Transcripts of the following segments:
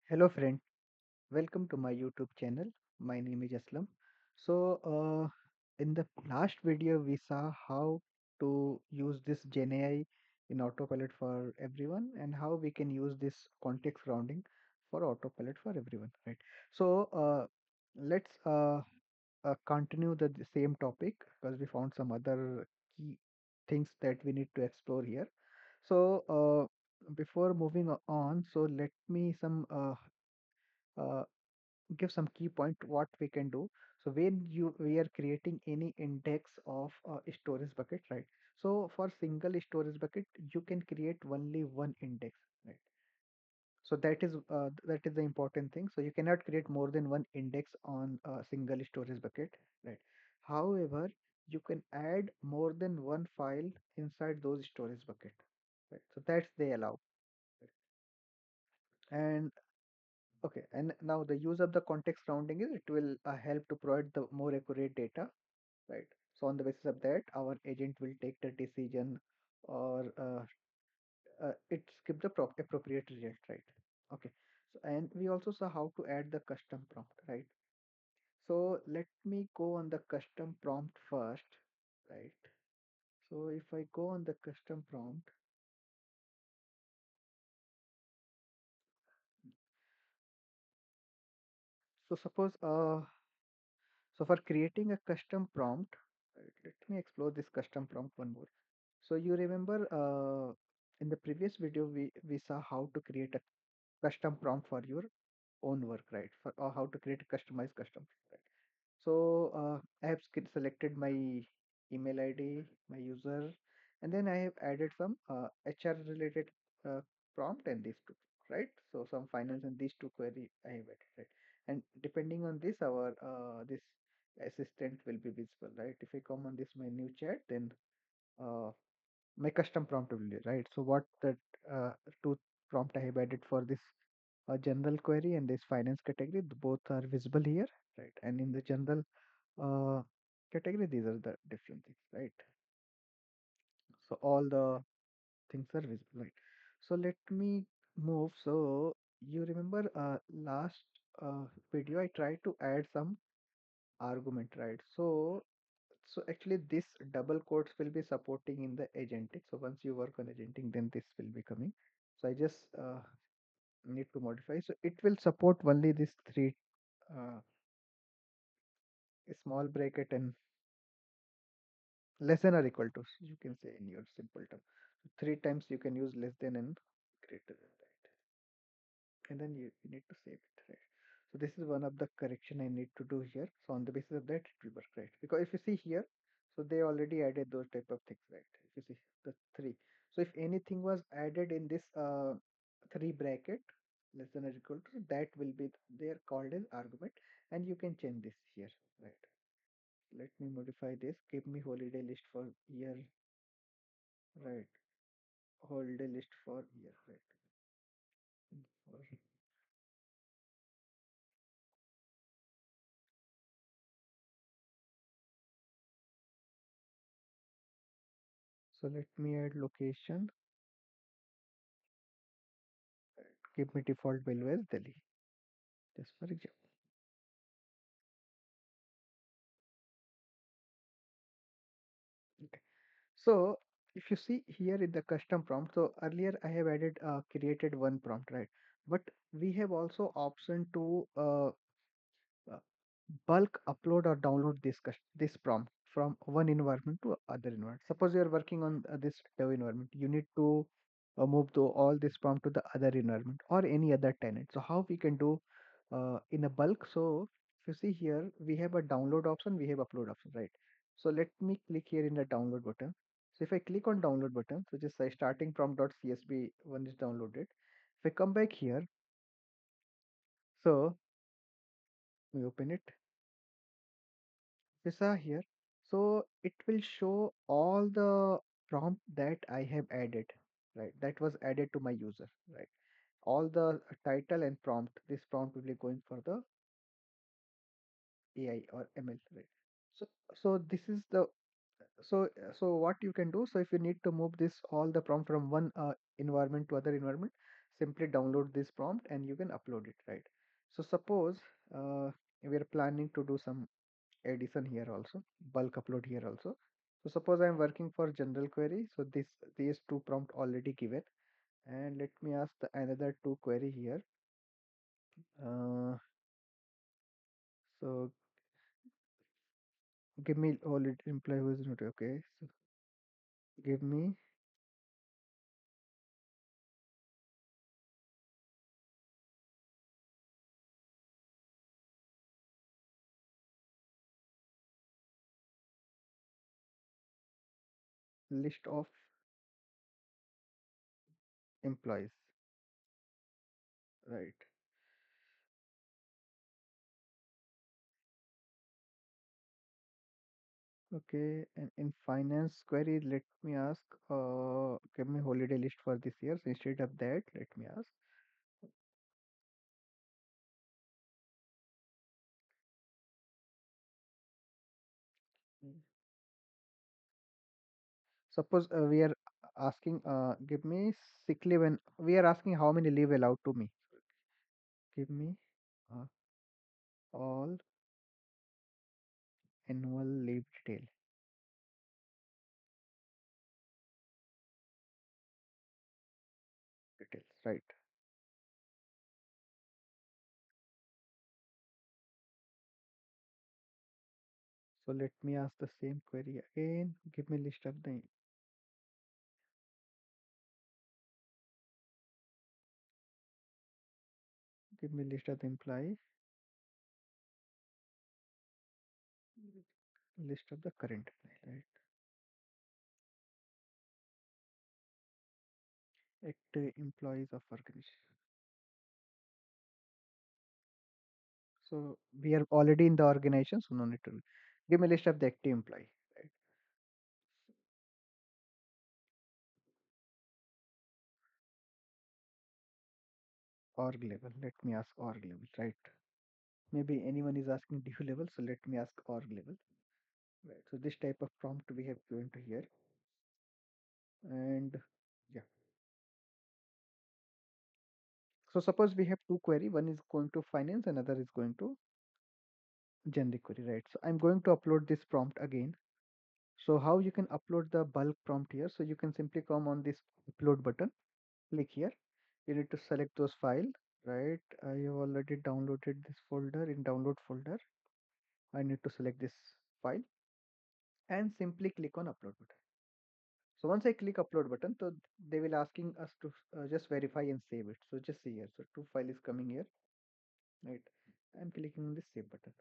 Hello friend, welcome to my YouTube channel. My name is Aslam. In the last video we saw how to use this GenAI in Autopilot for everyone and how we can use this context rounding for Autopilot for everyone, right? So let's continue the same topic because we found some other key things that we need to explore here. Before moving on, so let me some uh, give some key point what we can do. So when you we are creating any index of a storage bucket, right? So for single storage bucket you can create only one index, right? So that is the important thing. So you cannot create more than one index on a single storage bucket, right? However, you can add more than one file inside those storage bucket, right? So that's they allow, right? And okay, and now the use of the context rounding is it will help to provide the more accurate data, right? So on the basis of that, our agent will take the decision or it skip the appropriate result, right? Okay. So and we also saw how to add the custom prompt, right? So let me go on the custom prompt first, right? So if I go on the custom prompt, so suppose so for creating a custom prompt, right, let me explore this custom prompt one more. So you remember in the previous video we saw how to create a custom prompt for your own work, right? For or how to create a customized custom, right? So I have selected my email ID, my user, and then I have added some HR related uh, prompt and these two, right? So some finance and these two query I have added, right? And depending on this, our this assistant will be visible, right? If I come on this my new chat, then uh, my custom prompt will be right. So what the uh, two prompt I have added for this general query and this finance category, both are visible here, right? And in the general uh, category, these are the different things, right? So all the things are visible, right? So let me move. So you remember last video I tried to add some argument, right? So actually this double quotes will be supporting in the agentic. So once you work on agentic, then this will be coming. So I just need to modify. So it will support only this three uh, small bracket and less than or equal to. You can say in your simple term. So three times you can use less than and greater than, right? And then you need to save it, right? So this is one of the correction I need to do here. So on the basis of that, it will work, right? Because if you see here, so they already added those type of things, right? If you see the three. So if anything was added in this three bracket less than or equal to, that will be there called as argument, and you can change this here, right? Let me modify this. Give me holiday list for year, right? Holiday list for year, right? For- So let me add location. Give me default value as Delhi, just for example. Okay. So if you see here in the custom prompt, so earlier I have added created one prompt, right? But we have also option to uh, bulk upload or download this prompt from one environment to other environment. Suppose you are working on this dev environment, you need to move to all this prompt to the other environment or any other tenant. So how we can do in a bulk? So if you see here, we have a download option, we have upload option, right? So let me click here in the download button. So if I click on download button, so just say starting prompt.csv one is downloaded. If I come back here, so we open it. Visa here. So it will show all the prompt that I have added, right? That was added to my user, right? All the title and prompt. This prompt will be going for the AI or ML, right? So so this is the so what you can do. So if you need to move this all the prompt from one environment to other environment, simply download this prompt and you can upload it, right? So suppose uh, we are planning to do some addition here also, bulk upload here also. So suppose I am working for general query, so these two prompt already given, and let me ask the another two query here. So give me already employee who is not okay. So give me list of employees, right? Okay, and in finance query, let me ask, give me holiday list for this year. So instead of that, let me ask, mm, suppose we are asking, give me sick leave, and we are asking how many leave allowed to me. Give me uh, all annual leave details, right? So let me ask the same query again. Give me list of the, give me list of the employee, list of the current employee, right? Active employees of organization. So we are already in the organization, so no need to give me list of the active employee, right? Org level. Let me ask org level, right? Maybe anyone is asking due level, so let me ask org level. Right. So this type of prompt we have given to here, and yeah. So suppose we have two query. One is going to finance, another is going to generic query, right? So I'm going to upload this prompt again. So how you can upload the bulk prompt here? So you can simply come on this upload button, click here. You need to select those file, right? I have already downloaded this folder. In download folder, I need to select this file and simply click on upload button. So once I click upload button, so they will asking us to just verify and save it. So just see here. So two file is coming here, right? I'm clicking on this save button,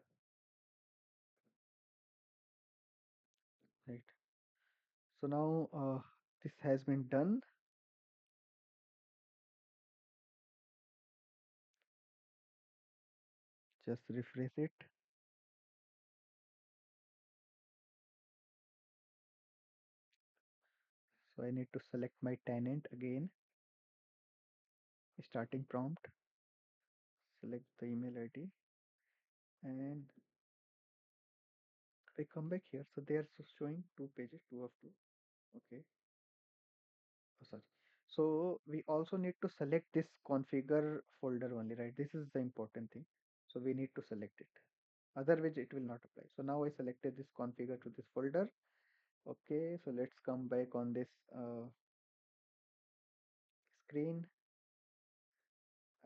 right? So now this has been done. Just refresh it. So I need to select my tenant again, starting prompt, select the email ID, and I come back here. So they are showing two pages, two of two. Okay. Oh, sorry. So we also need to select this configure folder only, right? This is the important thing. So we need to select it. Otherwise, it will not apply. So now I selected this configure to this folder. Okay. So let's come back on this screen.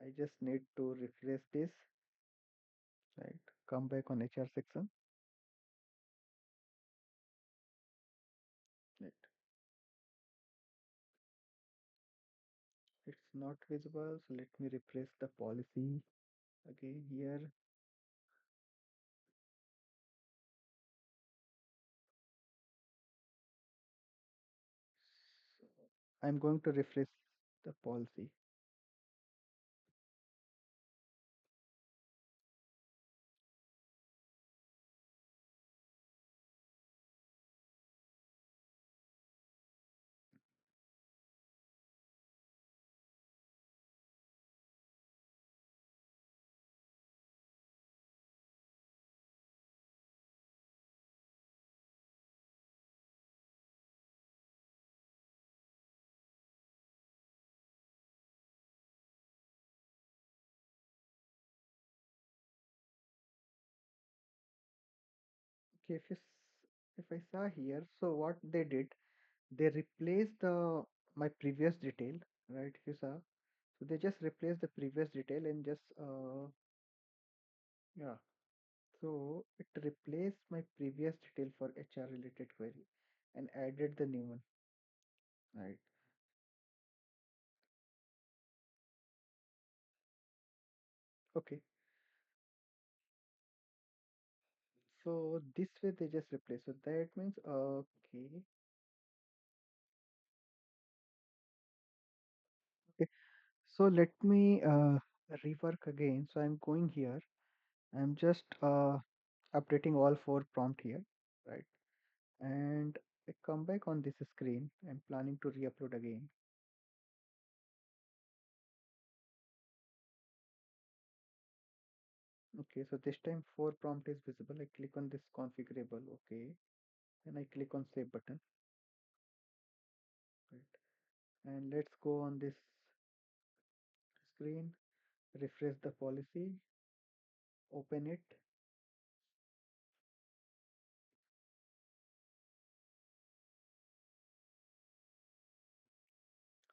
I just need to refresh this, right? Come back on HR section. Right. It's not visible. So let me refresh the policy again here. So I'm going to refresh the policy. Okay, if I saw here, so what they did, they replaced my previous detail, right? If you saw, so they just replaced the previous detail and just yeah. So it replaced my previous detail for HR related query and added the new one, right? Okay. So this way they just replace. So that means okay. Okay. So let me rework again. So I'm going here. I'm just updating all four prompt here, right? And I come back on this screen. I'm planning to re-upload again. Okay, so this time four prompt is visible. I click on this configurable. Okay, and I click on save button. Right. And let's go on this screen, refresh the policy, open it.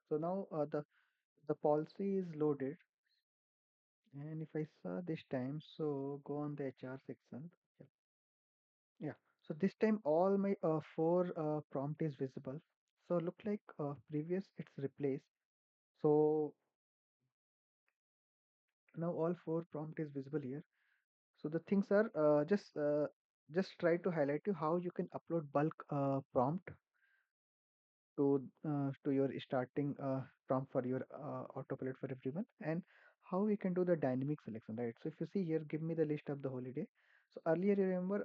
So now the policy is loaded. And if I saw this time, so go on the HR section. Yeah. Yeah. So this time all my four prompt is visible. So look like previous it's replaced. So now all four prompt is visible here. So the things are just try to highlight you how you can upload bulk prompt to your starting prompt for your autopilot for everyone, and how we can do the dynamic selection, right? So if you see here, give me the list of the holiday. So earlier you remember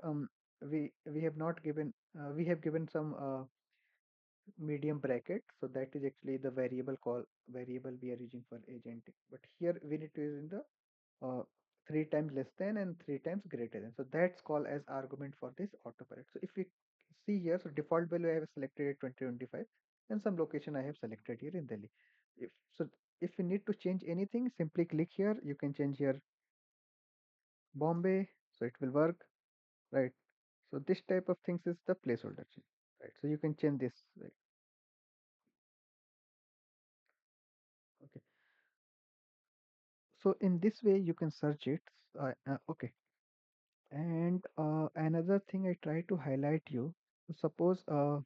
we have not given we have given some medium bracket, so that is actually the variable we are using for agentic, but here we need to use in the uh, three times less than and three times greater than. So that's called as argument for this autocorrect. So if we see here, so default value I have selected at 2025 and some location I have selected here in Delhi. If so, if you need to change anything, simply click here. You can change here Bombay, so it will work, right? So this type of things is the placeholder change, right? So you can change this, right? Okay. So in this way you can search it. Okay. And another thing I try to highlight you. Suppose so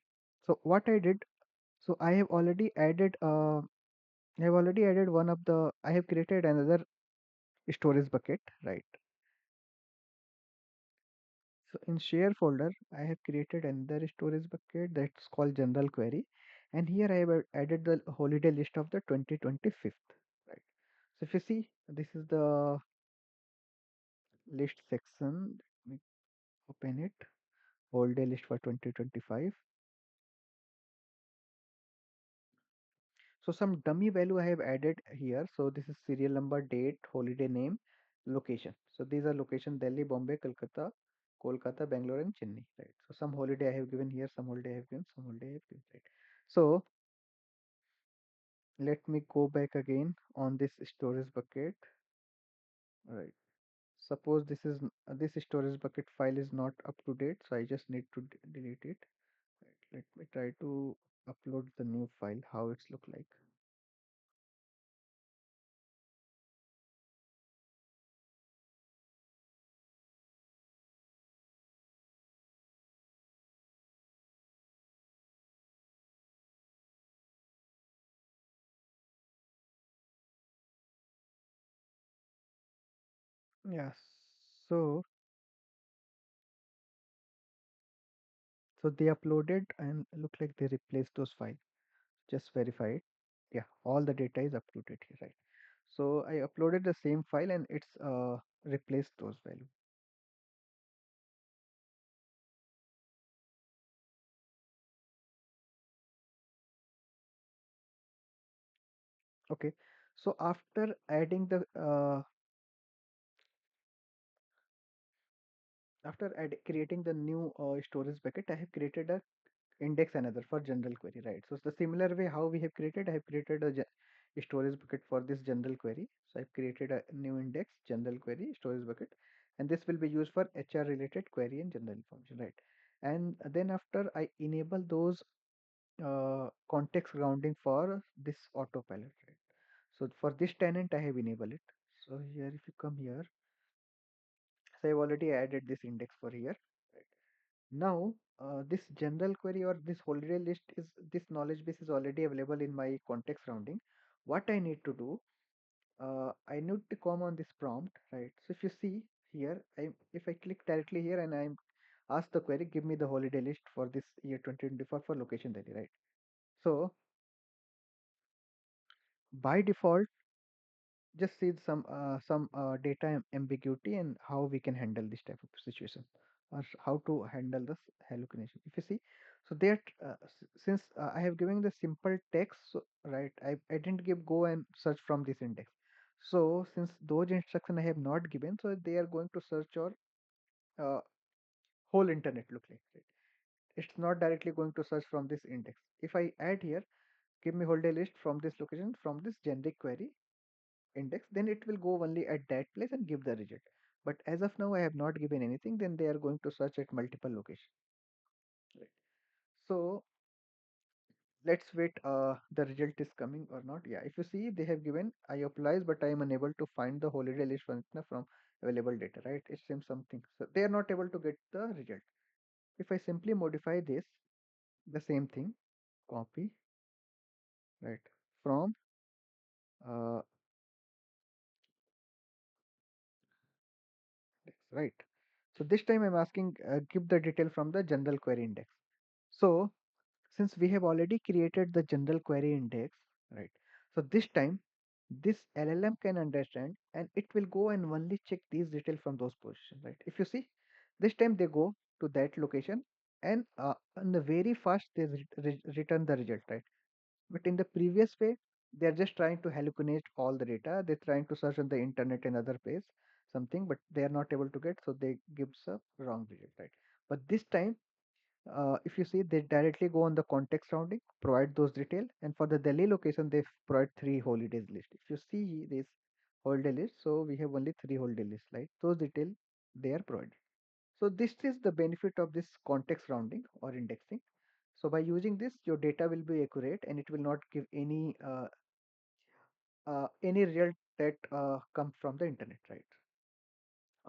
what I did. So I have already added one of the. I have created another storage bucket, right? So in share folder, I have created another storage bucket that's called general query, and here I have added the holiday list of the 2025th, right? So if you see, this is the list section. Let me open it. Holiday list for 2025. So some dummy value I have added here. So this is serial number, date, holiday name, location. So these are location Delhi, Bombay, Kolkata, Kolkata, Bangalore, and Chennai. Right. So some holiday I have given here, some holiday I have given, some holiday I have given. Right. So let me go back again on this storage bucket. Right. Suppose this storage bucket file is not up to date, so I just need to delete it. Right. Let me try to upload the new file. How it's look like. Yes. So So they uploaded and look like they replaced those files. Just verify it. Yeah, all the data is uploaded here, right? So I uploaded the same file and it's replaced those values. Okay. So after creating the new storage bucket, I have created a index another for general query, right? So it's the similar way how we have created, I have created a storage bucket for this general query. So I've created a new index general query storage bucket, and this will be used for HR related query and general information, right? And then after I enable those context grounding for this autopilot, right? So for this tenant, I have enabled it. So here, if you come here, so I've already added this index for here. Right. Now, this general query or this holiday list is this knowledge base is already available in my context rounding. What I need to do, I need to come on this prompt, right? So if you see here, if I click directly here and I ask the query, give me the holiday list for this year 2024 for location Delhi, right? So by default, just see some data ambiguity and how we can handle this type of situation, or how to handle this hallucination. If you see, so that since I have given the simple text, so, right, I didn't give go and search from this index. So since those instruction I have not given, so they are going to search your uh, whole internet look like, right? It's not directly going to search from this index. If I add here, give me holiday list from this location from this generic query index, then it will go only at that place and give the result. But as of now, I have not given anything, then they are going to search at multiple locations. Right. So let's wait the result is coming or not. Yeah, if you see they have given I applies, but I am unable to find the holiday list function from available data, right? It seems something. So they are not able to get the result. If I simply modify this, the same thing, copy, right, from uh, right. So this time I'm asking give the detail from the general query index. So since we have already created the general query index, right? So this time this LLM can understand and it will go and only check these details from those positions, right? If you see, this time they go to that location and on the very fast they return the result, right? But in the previous way, they are just trying to hallucinate all the data. They're trying to search on the internet and other place something, but they are not able to get, so they gives a wrong result, right? But this time if you see, they directly go on the context rounding, provide those detail, and for the Delhi location, they provide three holidays list. If you see this holiday list, so we have only three holiday lists, right? Those detail they are provided. So this is the benefit of this context rounding or indexing. So by using this, your data will be accurate and it will not give any result that comes from the internet, right?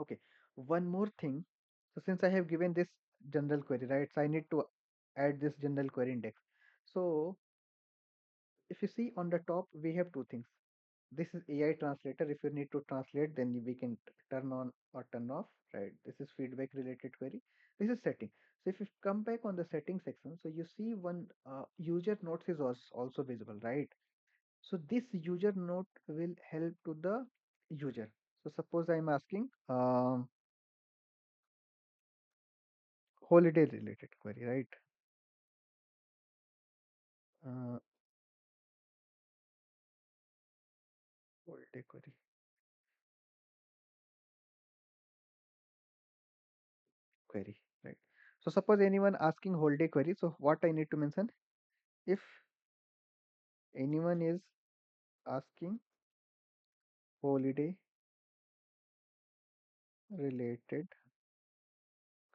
Okay. One more thing. So since I have given this general query, right? So I need to add this general query index. So if you see on the top, we have two things. This is AI translator. If you need to translate, then we can turn on or turn off, right? This is feedback related query. This is setting. So if you come back on the setting section, so you see one user notes is also visible, right? So this user note will help to the user. So suppose I'm asking holiday related query, right? Uh, holiday query, right? So suppose anyone asking holiday query, so what I need to mention? If anyone is asking holiday related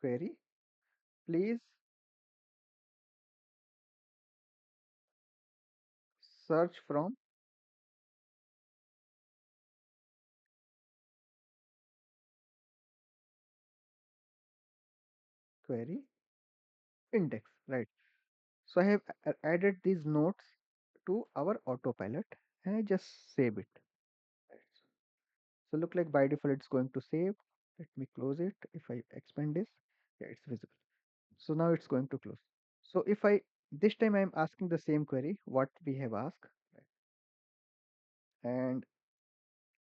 query, please search from query index, right? So I have added these notes to our autopilot and I just save it. Right. So look like by default it's going to save. Let me close it. If I expand this, yeah, it's visible. So now it's going to close. So if I this time I'm asking the same query what we have asked, right? And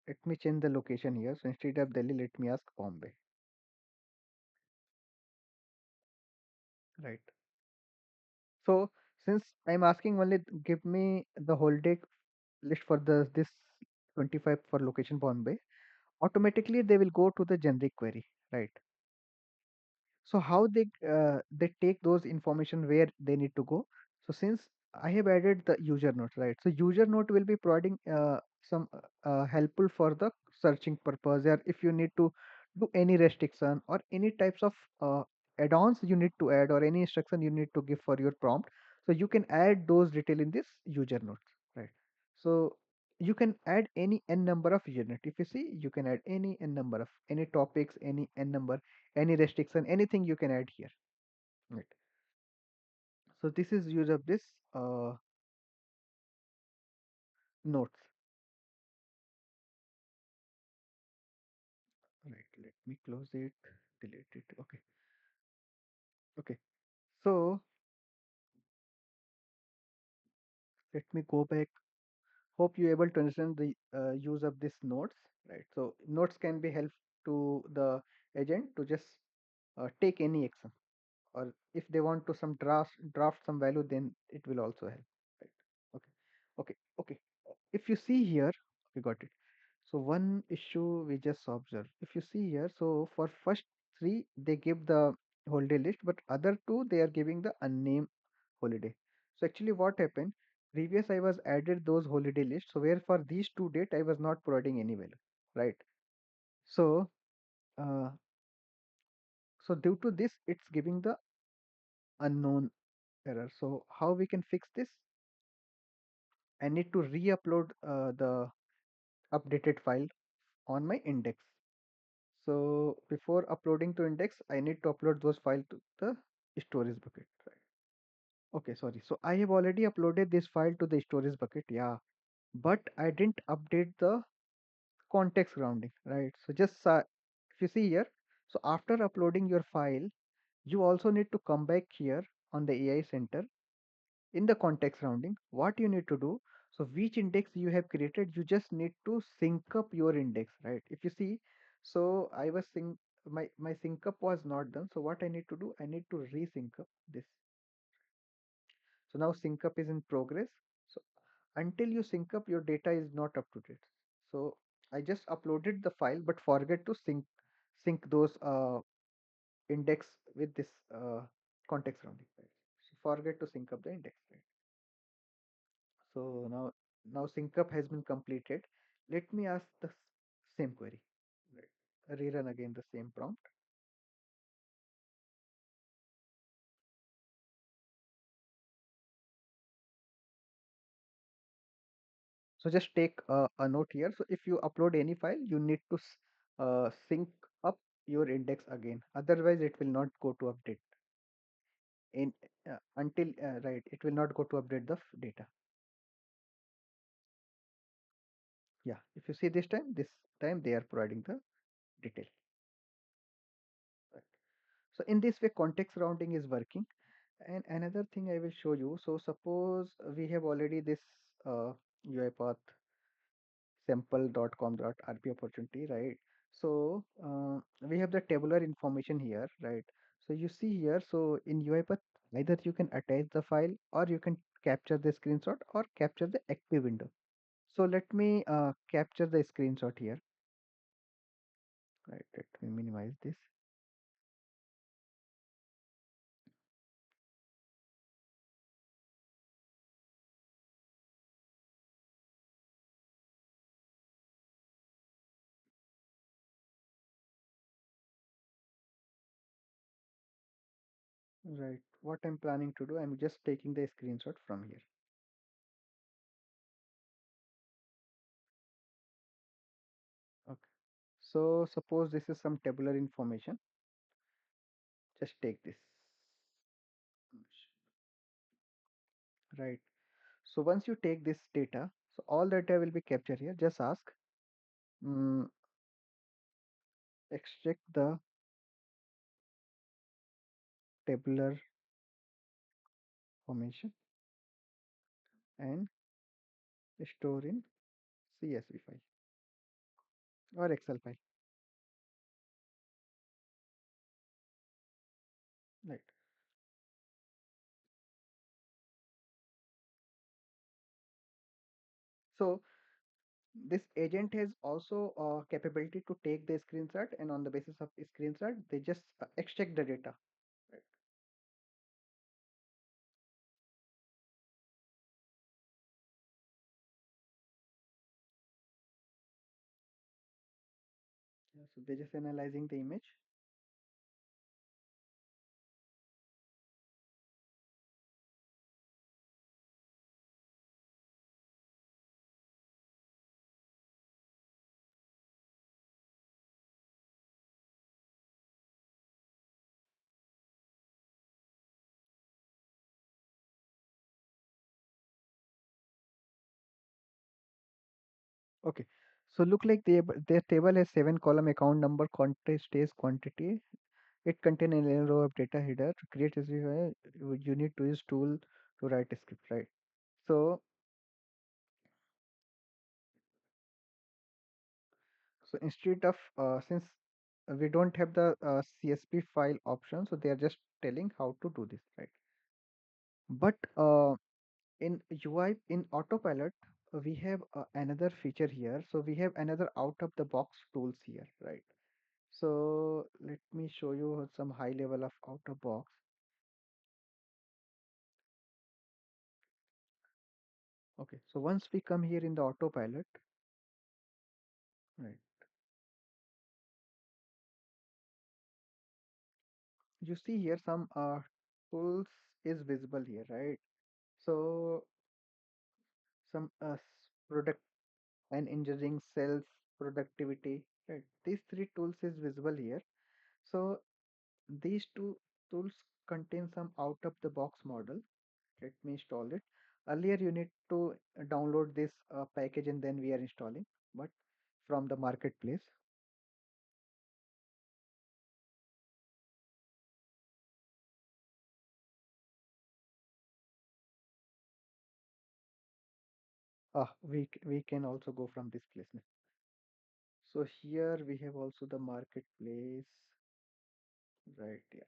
let me change the location here. So instead of Delhi, let me ask Bombay, right? So since I'm asking only give me the whole day list for the this 25 for location Bombay, automatically they will go to the generic query, right? So how they take those information where they need to go. So since I have added the user note, right? So user note will be providing some helpful for the searching purpose, or if you need to do any restriction or any types of uh, add-ons you need to add or any instruction you need to give for your prompt. So you can add those detail in this user notes, right? So you can add any n number of user note. If you see, you can add any n number of any topics, any n number, any restriction, anything you can add here, right? So this is use of this notes, right? Let me close it, delete it. Okay, okay. So let me go back. Hope you able to understand the use of this notes, right? So notes can be help to the agent to just take any action, or if they want to some draft some value, then it will also help, right? Okay, okay, okay. If you see here, we got it. So one issue we just observed, if you see here, so for first three they give the holiday list, but other two they are giving the unnamed holiday. So actually what happened, previous I was added those holiday lists, so where for these two date I was not providing any value, right? So uh, so due to this it's giving the unknown error. So how we can fix this? I need to re-upload the updated file on my index. So before uploading to index, I need to upload those files to the storage bucket. Right. Okay, sorry. So I have already uploaded this file to the storage bucket. Yeah, but I didn't update the context grounding. Right. So just if you see here, so after uploading your file, you also need to come back here on the AI Center in the context rounding. What you need to do, so which index you have created, you just need to sync up your index, right? If you see, so I was sync my sync up was not done, so what I need to do, I need to resync up this. So now sync up is in progress. So until you sync up, your data is not up to date. So I just uploaded the file but forget to sync those index with this context rounding, right? So forget to sync up the index, right? So now sync up has been completed. Let me ask the same query. Right. Rerun again the same prompt. So just take a note here. So if you upload any file, you need to sync up your index again. Otherwise, it will not go to update in until right. It will not go to update the data. Yeah. If you see this time they are providing the detail. Right. So in this way, context rounding is working. And another thing I will show you. So suppose we have already this UiPath sample.com.rp opportunity, right? So we have the tabular information here, right? So you see here, so in UiPath, either you can attach the file or you can capture the screenshot or capture the active window. So let me capture the screenshot here, right? Let me minimize this. Right. What I'm planning to do, I'm just taking the screenshot from here. Okay. So suppose this is some tabular information. Just take this. Right. So once you take this data, so all data will be captured here. Just ask, mm, extract the tabular formation and store in CSV file or Excel file. Right. So this agent has also capability to take the screenshot, and on the basis of screenshot, they just extract the data. Right. So they're just analyzing the image. Okay. So look like their table has 7 column account number, contest days, quantity. It contain a row of data header. To create this, you need to use tool to write a script, right? So instead of since we don't have the CSV file option, so they are just telling how to do this, right? But in UI in Autopilot, we have another feature here. So we have another out of the box tools here, right? So let me show you some high level of out of box. Okay, so once we come here in the Autopilot, right, you see here some tools is visible here, right? So some product and engineering sales productivity, right? These three tools is visible here. So these two tools contain some out of the box model. Let me install it. Earlier you need to download this package and then we are installing, but from the marketplace. We can also go from this place now. So here we have also the marketplace, right? Yeah.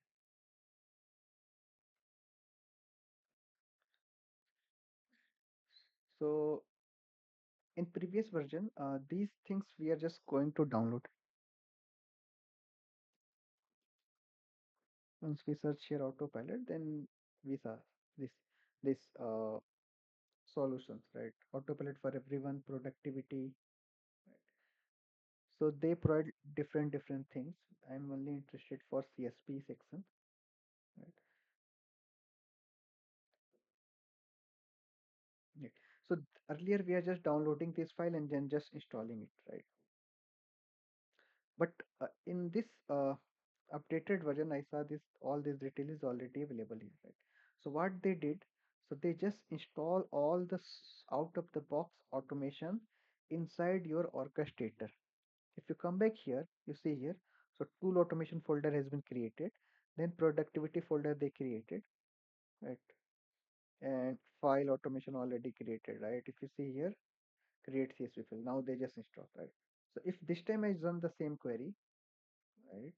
So in previous version, these things we are just going to download. Once we search here autopilot, then we saw this this solutions, right? Autopilot for everyone, productivity. So they provide different things. I'm only interested for CSP section, right? Yeah. So earlier we are just downloading this file and then just installing it, right? But in this updated version, I saw this all this detail is already available here, right? So what they did, so they just install all the out of the box automation inside your orchestrator. If you come back here, you see here, so tool automation folder has been created, then productivity folder they created, right? And file automation already created, right? If you see here, create CSV file, now they just install, right? So if this time I run the same query, right?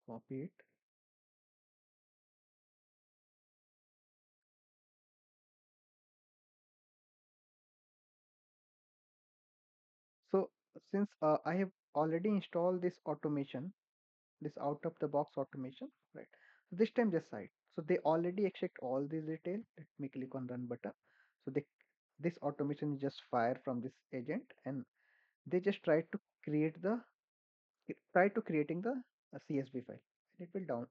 Copy it. So since I have already installed this automation, this out of the box automation, right? So this time just site. So they already extract all this detail. Let me click on run button. So they this automation is just fire from this agent and they just try to creating the CSV file. And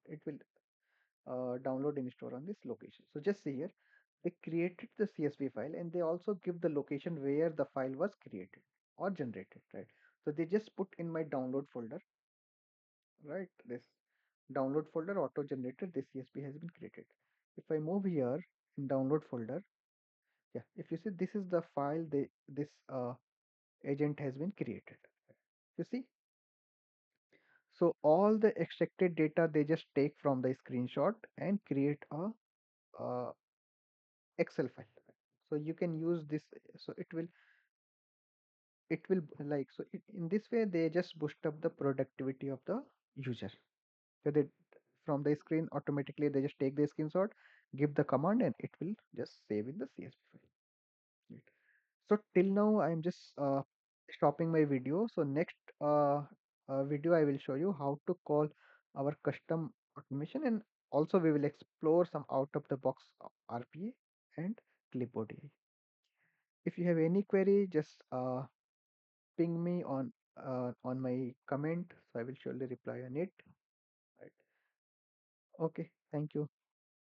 it will download and store on this location. So just see here, they created the CSV file and they also give the location where the file was created or generated, right? So they just put in my download folder, right? This download folder auto generated, this CSV has been created. If I move here in download folder, yeah, if you see this is the file this agent has been created. You see, so all the extracted data they just take from the screenshot and create a uh, Excel file. So you can use this. So it will like so in this way they just boost up the productivity of the user. So they from the screen automatically they just take the screenshot, give the command, and it will just save in the CSV file. Right. So till now I am just stopping my video. So next video I will show you how to call our custom automation, and also we will explore some out of the box RPA and clipboard AI. If you have any query, just ping me on my comment, so I will surely reply on it. Right. Okay. Thank you.